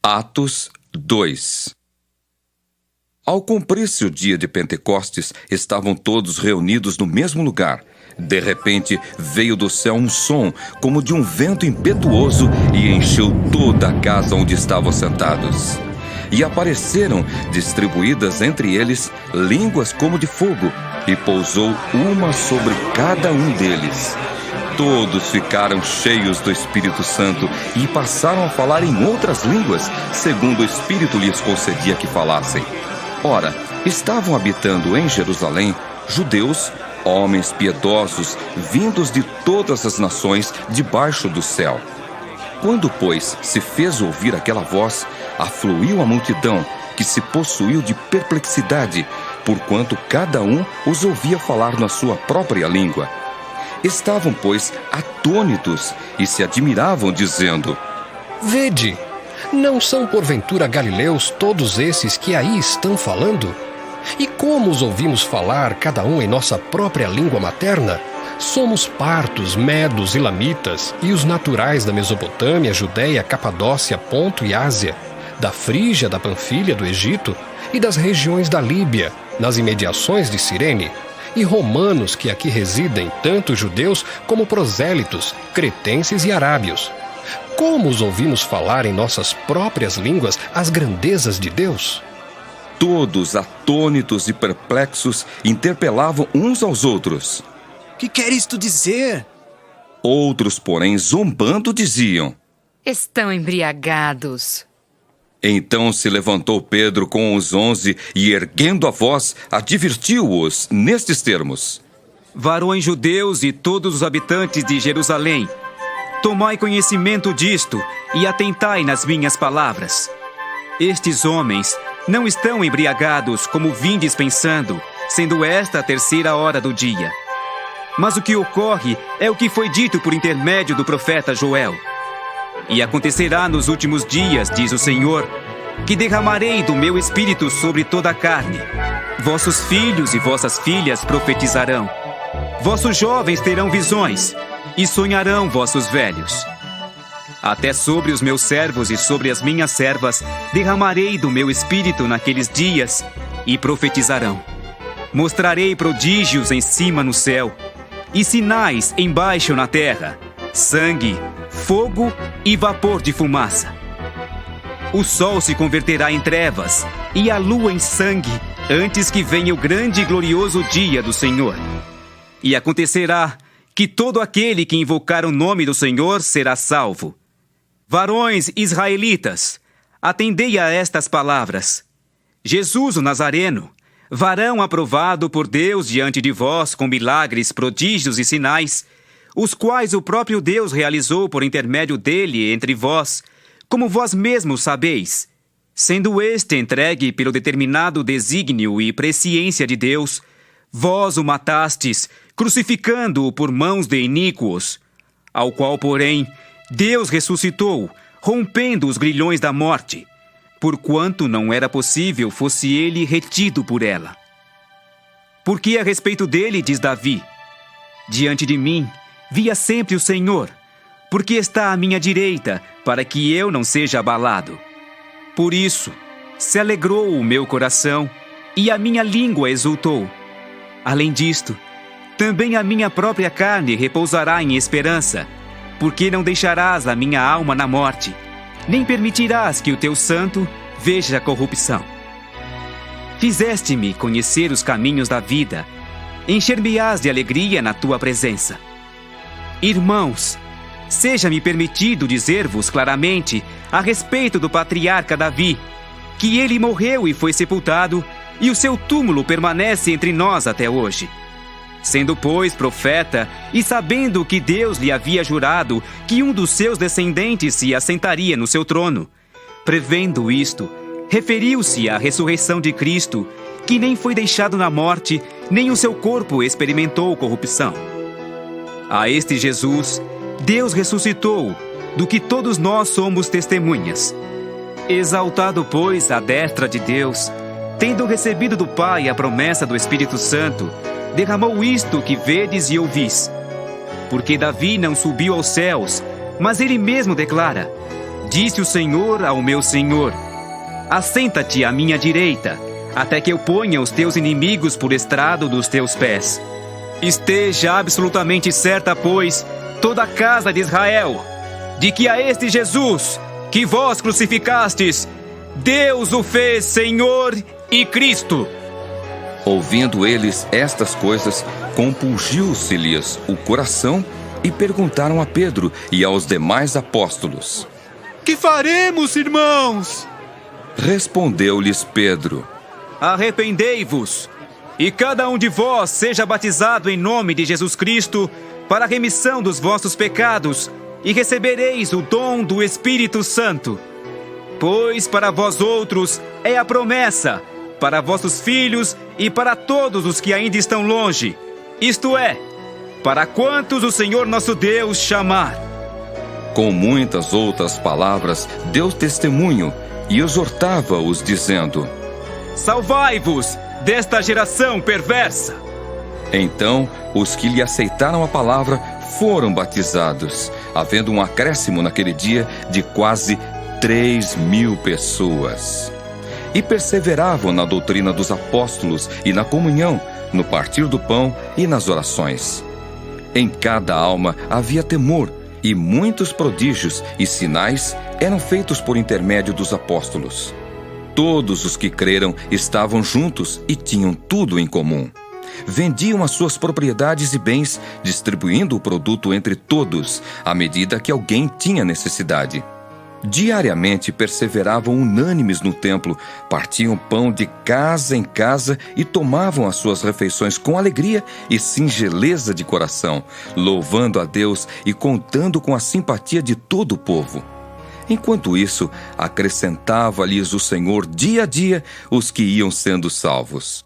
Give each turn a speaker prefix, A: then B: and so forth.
A: Atos 2. Ao cumprir-se o dia de Pentecostes, estavam todos reunidos no mesmo lugar. De repente, veio do céu um som, como de um vento impetuoso, e encheu toda a casa onde estavam sentados. E apareceram, distribuídas entre eles, línguas como de fogo, e pousou uma sobre cada um deles. Todos ficaram cheios do Espírito Santo e passaram a falar em outras línguas, segundo o Espírito lhes concedia que falassem. Ora, estavam habitando em Jerusalém judeus, homens piedosos, vindos de todas as nações debaixo do céu. Quando, pois, se fez ouvir aquela voz, afluiu a multidão, que se possuiu de perplexidade, porquanto cada um os ouvia falar na sua própria língua. Estavam, pois, atônitos e se admiravam, dizendo:
B: Vede, não são porventura galileus todos esses que aí estão falando? E como os ouvimos falar, cada um em nossa própria língua materna? Somos partos, medos, elamitas, e os naturais da Mesopotâmia, Judéia, Capadócia, Ponto e Ásia, da Frígia, da Panfilha, do Egito, e das regiões da Líbia, nas imediações de Cirene, e romanos que aqui residem, tanto judeus como prosélitos, cretenses e arábios. Como os ouvimos falar em nossas próprias línguas as grandezas de Deus?
A: Todos, atônitos e perplexos, interpelavam uns aos outros:
C: Que quer isto dizer?
A: Outros, porém, zombando, diziam:
D: Estão embriagados.
A: Então se levantou Pedro com os 11 e, erguendo a voz, advertiu-os nestes termos:
E: Varões judeus e todos os habitantes de Jerusalém, tomai conhecimento disto e atentai nas minhas palavras. Estes homens não estão embriagados como vindes pensando, sendo esta a 3ª hora do dia. Mas o que ocorre é o que foi dito por intermédio do profeta Joel. E acontecerá nos últimos dias, diz o Senhor, que derramarei do meu espírito sobre toda a carne. Vossos filhos e vossas filhas profetizarão. Vossos jovens terão visões, e sonharão vossos velhos. Até sobre os meus servos e sobre as minhas servas derramarei do meu espírito naqueles dias, e profetizarão. Mostrarei prodígios em cima no céu, e sinais embaixo na terra: sangue, fogo e vapor de fumaça. O sol se converterá em trevas e a lua em sangue, antes que venha o grande e glorioso dia do Senhor. E acontecerá que todo aquele que invocar o nome do Senhor será salvo. Varões israelitas, atendei a estas palavras. Jesus o Nazareno, varão aprovado por Deus diante de vós com milagres, prodígios e sinais, os quais o próprio Deus realizou por intermédio dele entre vós, como vós mesmos sabeis, sendo este entregue pelo determinado desígnio e presciência de Deus, vós o matastes, crucificando-o por mãos de iníquos, ao qual, porém, Deus ressuscitou, rompendo os grilhões da morte, porquanto não era possível fosse ele retido por ela. Porque a respeito dele, diz Davi: Diante de mim via sempre o Senhor, porque está à minha direita, para que eu não seja abalado. Por isso se alegrou o meu coração, e a minha língua exultou. Além disto, também a minha própria carne repousará em esperança, porque não deixarás a minha alma na morte, nem permitirás que o teu santo veja a corrupção. Fizeste-me conhecer os caminhos da vida, encher-me-ás de alegria na tua presença. Irmãos, seja-me permitido dizer-vos claramente a respeito do patriarca Davi, que ele morreu e foi sepultado, e o seu túmulo permanece entre nós até hoje. Sendo, pois, profeta, e sabendo que Deus lhe havia jurado que um dos seus descendentes se assentaria no seu trono, prevendo isto, referiu-se à ressurreição de Cristo, que nem foi deixado na morte, nem o seu corpo experimentou corrupção. A este Jesus, Deus ressuscitou, do que todos nós somos testemunhas. Exaltado, pois, à destra de Deus, tendo recebido do Pai a promessa do Espírito Santo, derramou isto que vedes e ouvis. Porque Davi não subiu aos céus, mas ele mesmo declara: Disse o Senhor ao meu Senhor: assenta-te à minha direita, até que eu ponha os teus inimigos por estrado dos teus pés. Esteja absolutamente certa, pois, toda a casa de Israel, de que a este Jesus, que vós crucificastes, Deus o fez Senhor e Cristo.
A: Ouvindo eles estas coisas, compungiu-se-lhes o coração e perguntaram a Pedro e aos demais apóstolos:
C: Que faremos, irmãos?
A: Respondeu-lhes Pedro:
E: Arrependei-vos, e cada um de vós seja batizado em nome de Jesus Cristo para a remissão dos vossos pecados, e recebereis o dom do Espírito Santo. Pois para vós outros é a promessa, para vossos filhos e para todos os que ainda estão longe, isto é, para quantos o Senhor nosso Deus chamar.
A: Com muitas outras palavras, deu testemunho e exortava-os, dizendo:
E: Salvai-vos desta geração perversa.
A: Então, os que lhe aceitaram a palavra foram batizados, havendo um acréscimo naquele dia de quase 3.000 pessoas. E perseveravam na doutrina dos apóstolos e na comunhão, no partir do pão e nas orações. Em cada alma havia temor, e muitos prodígios e sinais eram feitos por intermédio dos apóstolos. Todos os que creram estavam juntos e tinham tudo em comum. Vendiam as suas propriedades e bens, distribuindo o produto entre todos, à medida que alguém tinha necessidade. Diariamente perseveravam unânimes no templo, partiam pão de casa em casa e tomavam as suas refeições com alegria e singeleza de coração, louvando a Deus e contando com a simpatia de todo o povo. Enquanto isso, acrescentava-lhes o Senhor dia a dia os que iam sendo salvos.